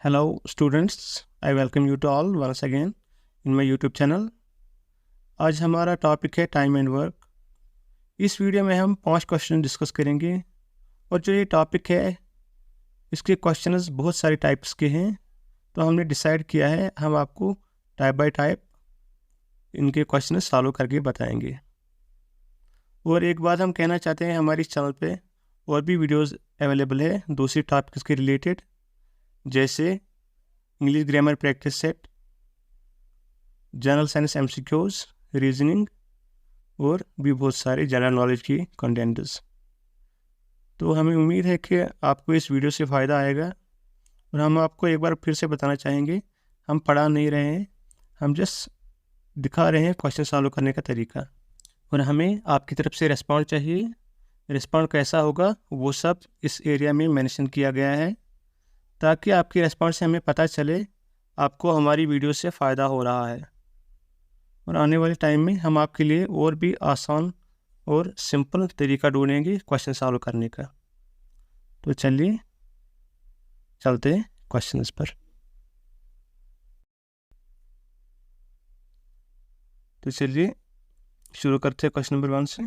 Hello students, I welcome you to all once again in my YouTube channel। आज हमारा topic है time and work. इस video में हम 5 क्वेश्चन डिस्कस करेंगे और जो ये टॉपिक है इसके क्वेश्चंस बहुत सारे टाइप्स के हैं, तो हमने डिसाइड किया है हम आपको टाइप बाय टाइप इनके क्वेश्चन सॉल्व करके बताएंगे। और एक बात हम कहना चाहते हैं, हमारे इस चैनल पे और भी वीडियोस अवेलेबल है दूसरी टॉपिक्स के रिलेटेड, जैसे English grammar practice set, general science MCQs, reasoning और भी बहुत सारे जनरल नॉलेज की कंटेंट्स। तो हमें उम्मीद है कि आपको इस वीडियो से फ़ायदा आएगा। और हम आपको एक बार फिर से बताना चाहेंगे, हम पढ़ा नहीं रहे हैं, हम जस्ट दिखा रहे हैं क्वेश्चन सॉल्व करने का तरीका। और हमें आपकी तरफ से रिस्पॉन्ड चाहिए। रिस्पॉन्ड कैसा होगा वो सब इस एरिया में मेंशन किया गया है, ताकि आपकी रिस्पॉन्स से हमें पता चले आपको हमारी वीडियो से फ़ायदा हो रहा है। और आने वाले टाइम में हम आपके लिए और भी आसान और सिंपल तरीका ढूंढेंगे क्वेश्चन सॉल्व करने का। तो चलिए चलते हैं क्वेश्चंस पर। तो चलिए शुरू करते हैं क्वेश्चन नंबर 1 से।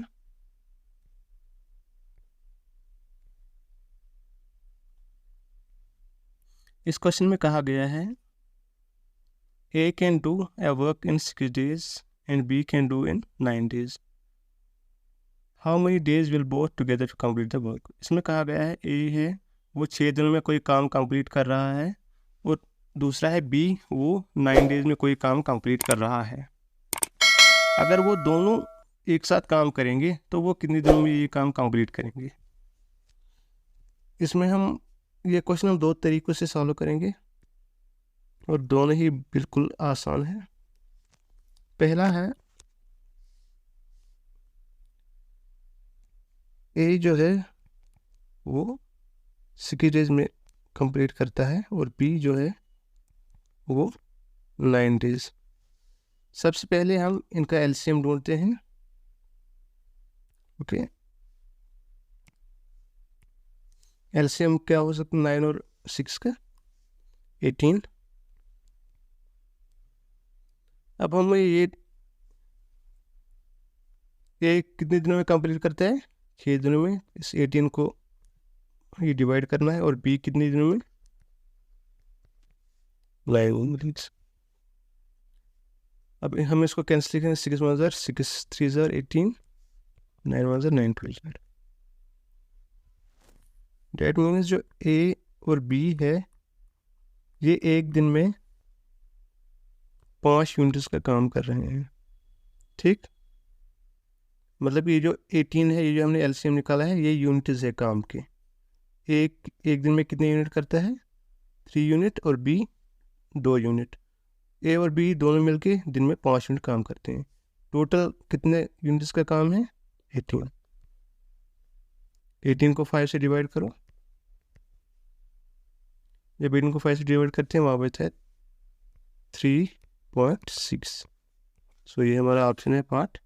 इस क्वेश्चन में कहा गया है, A can do a work in 6 days and B can do in 9 days. How many days will both together to complete the work? इसमें कहा गया है A है वो 6 दिनों में कोई काम कंप्लीट कर रहा है और दूसरा है B, वो 9 डेज में कोई काम कंप्लीट कर रहा है। अगर वो दोनों एक साथ काम करेंगे तो वो कितने दिनों में ये काम कंप्लीट करेंगे? इसमें हम ये क्वेश्चन हम 2 तरीक़ों से सॉल्व करेंगे और दोनों ही बिल्कुल आसान है। पहला है, ए जो है वो 6 डेज में कंप्लीट करता है और बी जो है वो 9 डेज। सबसे पहले हम इनका एलसीएम ढूंढते हैं। ओके, एलसीएम क्या हो सकता है 9 और 6 का? 18। अब हम ये कितने दिनों में कंप्लीट करता है? 6 दिनों में। इस 18 को ये डिवाइड करना है। और बी कितने दिनों में? 9 डेज। अब हम इसको कैंसिल करें, 6 1 ज़र 6 3 ज़र 18, 9 1 ज़र 9 2 ज़र। डेट मीन्स जो ए और बी है ये एक दिन में 5 यूनिट्स का काम कर रहे हैं। ठीक, मतलब ये जो 18 है, ये जो हमने एलसीएम निकाला है, ये यूनिट्स है काम के। एक दिन में कितने यूनिट करता है? 3 यूनिट और बी 2 यूनिट। ए और बी दोनों मिलके दिन में 5 यूनिट काम करते हैं। टोटल कितने यूनिट्स का काम है? 18। 18 को 5 से डिवाइड करो। जब 18 को 5 से डिवाइड करते हैं वहाँ बचता है 3.6। सो ये हमारा ऑप्शन है पार्ट।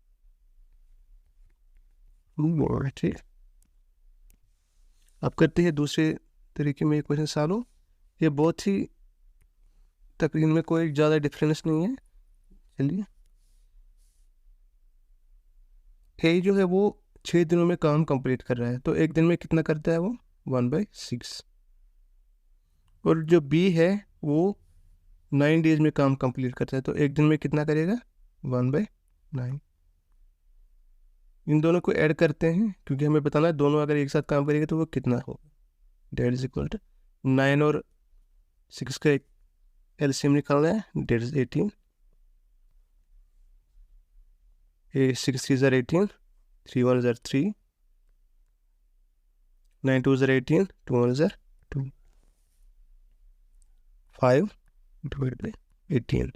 ठीक, अब करते हैं दूसरे तरीके में क्वेश्चन सॉल्व। ये बहुत ही तकरीबन में कोई ज़्यादा डिफरेंस नहीं है। चलिए, ए जो है वो 6 दिनों में काम कंप्लीट कर रहा है, तो एक दिन में कितना करता है वो? 1/6। और जो बी है वो 9 डेज में काम कंप्लीट करता है, तो एक दिन में कितना करेगा? 1/9। इन दोनों को ऐड करते हैं क्योंकि हमें बताना है दोनों अगर एक साथ काम करेंगे तो वो कितना होगा। डेट इज इक्वल टू 9 और 6 का एलसीएम निकालना है, डेट इज 18। 6 3 ज़र 18, 3 1 ज़र 3, 9 2 ज़र 18, 2 1 ज़र 2, 5 डिवाइड बाई 18।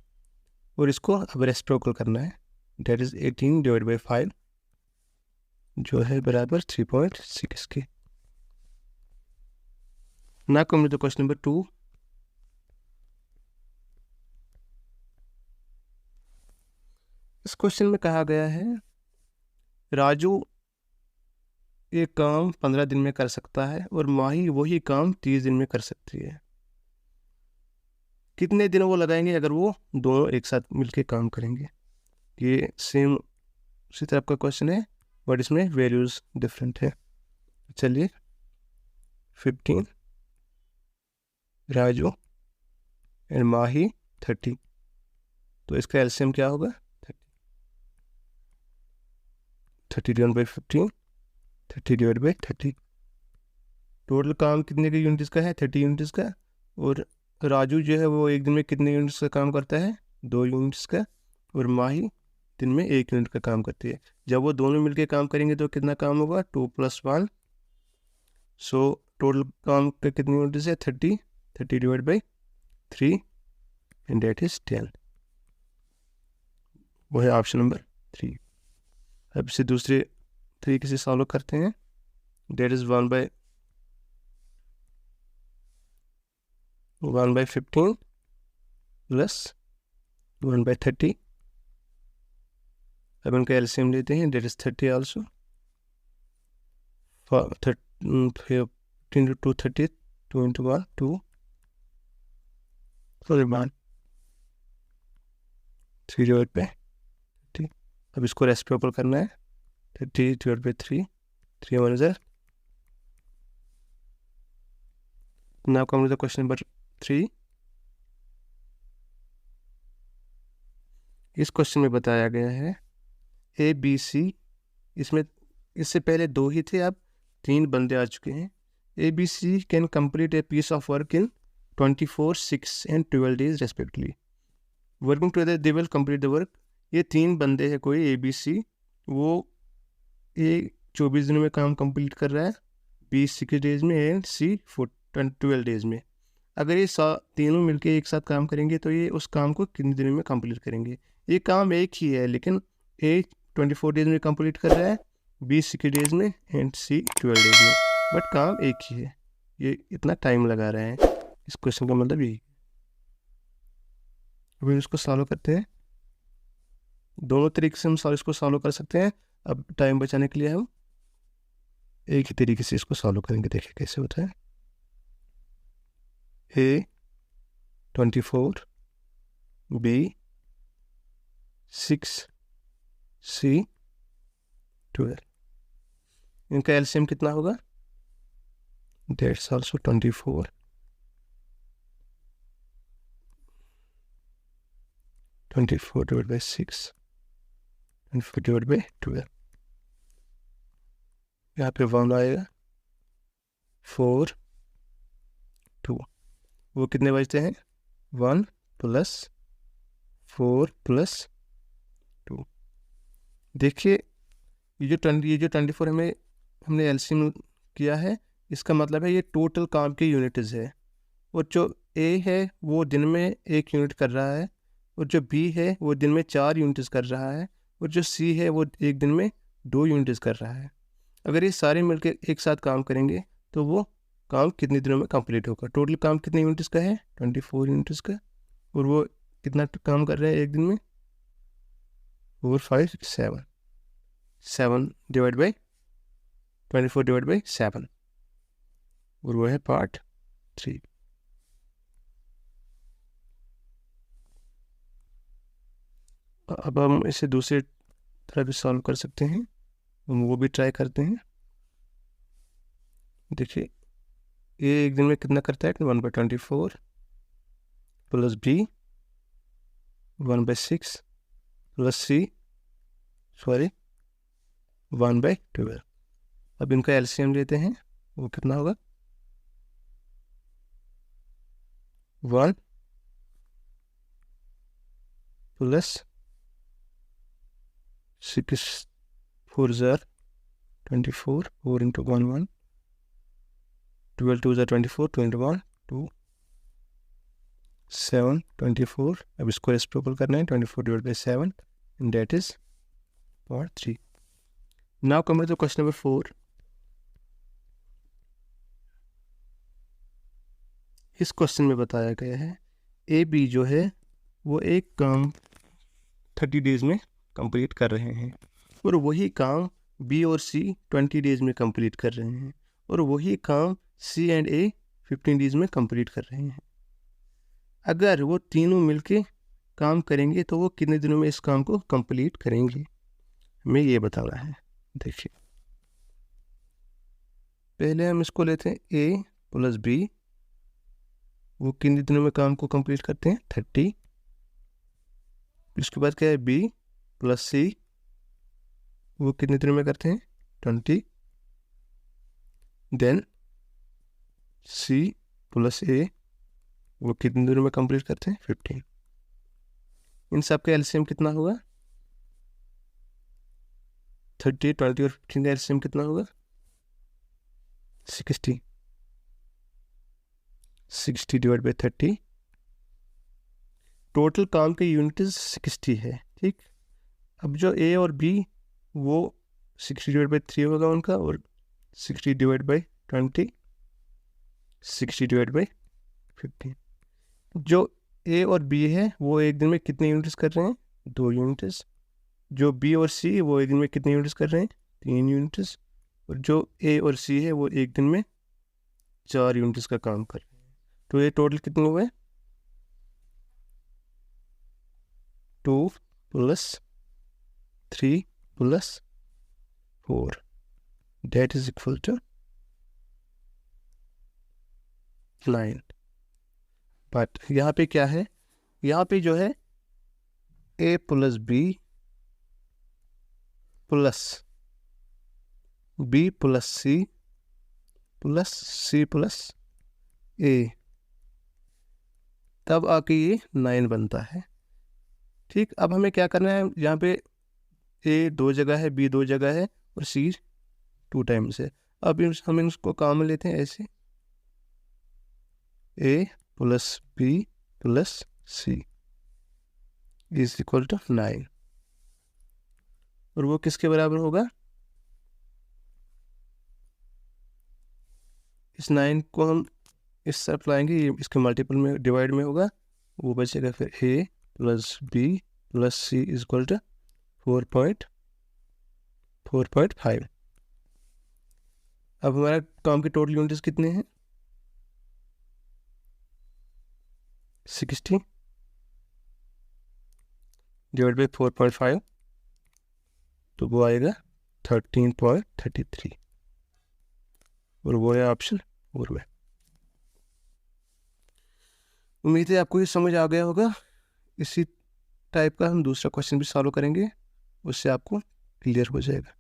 और इसको अब रेसिप्रोकल करना है, डेट इज 18 डिवाइड बाई 5 जो है बराबर 3.6 के। ना कम तो क्वेश्चन नंबर 2। इस क्वेश्चन में कहा गया है, राजू ये काम 15 दिन में कर सकता है और माही वही काम 30 दिन में कर सकती है। कितने दिन वो लगाएंगे अगर वो दोनों एक साथ मिलके काम करेंगे। ये सेम उसी तरह का क्वेश्चन है बट इसमें वैल्यूज डिफरेंट है। चलिए 15 राजू एंड माही 30, तो इसका एलसीएम क्या होगा 30 divide by 15, 30 divide by 30। Total काम कितने के यूनिट्स का है 30 यूनिट्स का। और राजू जो है वो एक दिन में कितने यूनिट्स का काम करता है 2 यूनिट्स का। और माही दिन में 1 यूनिट का काम करती है। जब वो दोनों मिलके काम करेंगे तो कितना काम होगा 2 + 1। सो टोटल काम का कितने यूनिट्स है 30, 30 divide by 3 and that is 10। वो है ऑप्शन नंबर 3। अब इसे दूसरे तरीके से सॉल्व करते हैं। That is 1/15 plus 1/30। अब इनका एलसीएम लेते हैं। That is 30 also. 15 to 30, 2 into 1 2, sorry man 3 divide by 30। अब इसको रेसिप्रोकल करना है 30 divide by 3, 3 1 is now come to the question number 3। इस क्वेश्चन में बताया गया है ABC, इसमें इससे पहले 2 ही थे, अब 3 बंदे आ चुके हैं। ABC can complete a piece of work in 24, 6 and 12 days respectively. Working together they will complete the work. ये 3 बंदे हैं कोई ABC, वो A 24 दिनों में काम कंप्लीट कर रहा है, B 6 डेज में एंड C 12 डेज में। अगर ये तीनों मिलके एक साथ काम करेंगे तो ये उस काम को कितने दिनों में कंप्लीट करेंगे। ये काम एक ही है लेकिन A 24 डेज में कंप्लीट कर रहा है, B 6 डेज में एंड C 12 डेज में, बट काम एक ही है। ये इतना टाइम लगा रहे हैं। इस क्वेश्चन का मतलब यही। अभी इसको सॉल्व करते हैं। दोनों तरीके से हम इसको सॉल्व कर सकते हैं। अब टाइम बचाने के लिए हम एक ही तरीके से इसको सॉल्व करेंगे। देखिए कैसे होता है। A 24, B 6, C 12। इनका एलसीएम कितना होगा That's also 24, 24 divided by 6 and 4 divided by 12। यहाँ पे 1 आएगा 4 2। वो कितने बचते हैं 1 + 4 + 2। देखिए ये जो 24 हमने एलसीएम किया है, इसका मतलब है ये टोटल काम के यूनिट्स है। और जो A है वो दिन में 1 यूनिट कर रहा है, और जो B है वो दिन में 4 यूनिट्स कर रहा है, और जो C है वो एक दिन में 2 यूनिट्स कर रहा है। अगर ये सारे मिलकर एक साथ काम करेंगे तो वो काम कितने दिनों में कंप्लीट होगा। टोटल काम कितने यूनिट्स का है 24 यूनिट्स का, और वो कितना काम कर रहे हैं एक दिन में 4 5 7, 7 डिवाइड बाई 24 डिवाइड बाई 7, और वो है पार्ट 3। अब हम इसे दूसरे तरह भी सॉल्व कर सकते हैं, हम वो भी ट्राई करते हैं। देखिए ये एक दिन में कितना करता है 1/24 प्लस B 1/6 प्लस C 1/12। अब इनका एलसीएम लेते हैं, वो कितना होगा 1 + 6 4 24, 4 into 1 1, 12 2 24, 2 into 1 2, 7 24। अब इसको रेसिप्रोकल करना है 24 divide by 7 and that is part 3। Now come to question number 4। इस क्वेश्चन में बताया गया है AB जो है वो एक काम 30 डेज में कंप्लीट कर रहे हैं, और वही काम B और C 20 डेज में कंप्लीट कर रहे हैं, और वही काम C एंड A 15 डेज में कंप्लीट कर रहे हैं। अगर वो तीनों मिलके काम करेंगे तो वो कितने दिनों में इस काम को कंप्लीट करेंगे, हमें ये बताना है। देखिए पहले हम इसको लेते हैं ए प्लस बी, वो कितने दिनों में काम को कंप्लीट करते हैं 30। इसके बाद क्या है बी प्लस सी, वो कितने दिनों में करते हैं 20। देन सी प्लस ए, वो कितने दिनों में कंप्लीट करते हैं 15। इन सब का एलसीएम कितना होगा 30, 20 और 15 का एलसीएम कितना होगा 60। 60 डिवाइड बाई 30, टोटल काम के यूनिट्स 60 है। ठीक, अब जो ए और बी वो 60 डिवाइड बाई 3 होगा उनका, और 60 डिवाइड बाई 20, 60 डिवाइड बाई 15। जो ए और बी है वो एक दिन में कितने यूनिट्स कर रहे हैं 2 यूनिट्स। जो बी और सी वो एक दिन में कितने यूनिट्स कर रहे हैं 3 यूनिट्स। और जो ए और सी है वो एक दिन में 4 यूनिट्स का काम कर रहे हैं। तो ये टोटल कितने हुए 2 plus 3 plus 4, that is equal to 9। But यहाँ पे क्या है, यहाँ पे जो है a plus b plus b plus c plus a, तब आके ये 9 बनता है। ठीक, अब हमें क्या करना है, यहाँ पे ए 2 जगह है, बी 2 जगह है और सी 2 टाइम्स है। अब हम इसको काम में लेते हैं ऐसे, a plus b plus c is equal to 9, और वो किसके बराबर होगा, इस 9 को हम इस तरफ लाएंगे, ये इसके मल्टीपल में डिवाइड में होगा, वो बचेगा फिर a plus b plus c is equal to 4.5। अब हमारा काम के टोटल यूनिट्स कितने हैं 60 डिवाइड बाई 4.5, तो वो आएगा 13.33, और वो है ऑप्शन 4 में। उम्मीद है आपको ये समझ आ गया होगा। इसी टाइप का हम दूसरा क्वेश्चन भी सॉल्व करेंगे, उससे आपको क्लियर हो जाएगा।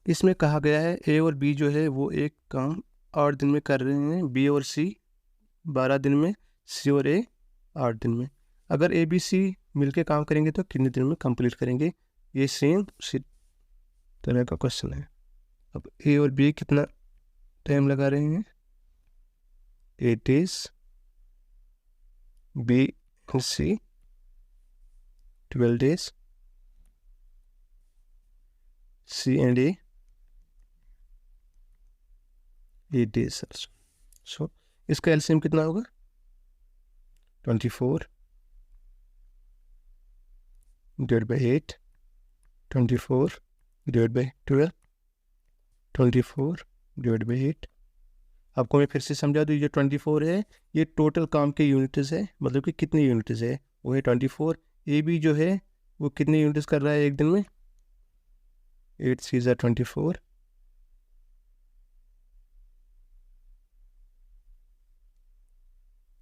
इसमें कहा गया है ए और बी जो है वो एक काम 8 दिन में कर रहे हैं, बी और सी 12 दिन में, सी और ए 8 दिन में। अगर ए बी सी मिलके काम करेंगे तो कितने दिन में कंप्लीट करेंगे, ये सेम उसी तरह का क्वेश्चन है। अब ए और बी कितना टाइम लगा रहे हैं 8 days, B and C 12 days, C and A 8 days। So इसका एलसीएम कितना होगा 24 divide by 8, 24 divide by 12, 24 divide by 8। आपको मैं फिर से समझा दूँ, ये 24 है ये टोटल काम के यूनिट्स है, मतलब कि कितने यूनिट्स है वो है 24। ए बी जो है वो कितने यूनिट्स कर रहा है एक दिन में 8 3 are 24,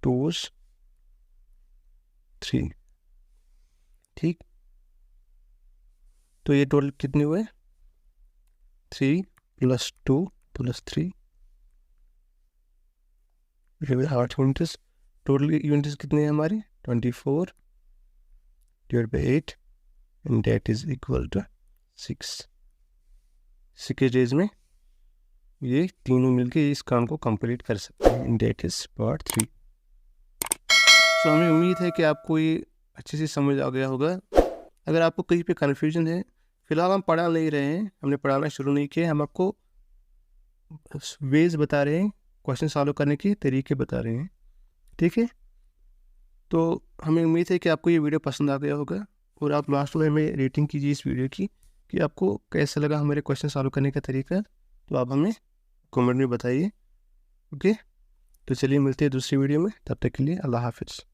2 3। ठीक, तो ये टोटल कितने हुए 3 plus 2 plus 3, 8 units. Total units कितने हैं हमारे 24 divide by 8, and that is equal to 6 days में ये तीनों मिलके इस काम को कंप्लीट कर सकते हैं, एंड दैट इज पार्ट 3। तो हमें उम्मीद है कि आपको ये अच्छे से समझ आ गया होगा। अगर आपको कहीं पे कन्फ्यूजन है, फिलहाल हम पढ़ा नहीं रहे हैं, हमने पढ़ाना शुरू नहीं किया, हम आपको वेज बता रहे हैं, क्वेश्चन सॉल्व करने के तरीके बता रहे हैं। ठीक है, तो हमें उम्मीद है कि आपको ये वीडियो पसंद आ गया होगा, और आप लास्ट में हमें रेटिंग कीजिए इस वीडियो की कि आपको कैसा लगा हमारे क्वेश्चन सॉल्व करने का तरीका। तो आप हमें कमेंट में बताइए। ओके, तो चलिए मिलते हैं दूसरी वीडियो में, तब तक के लिए अल्लाह हाफिज़।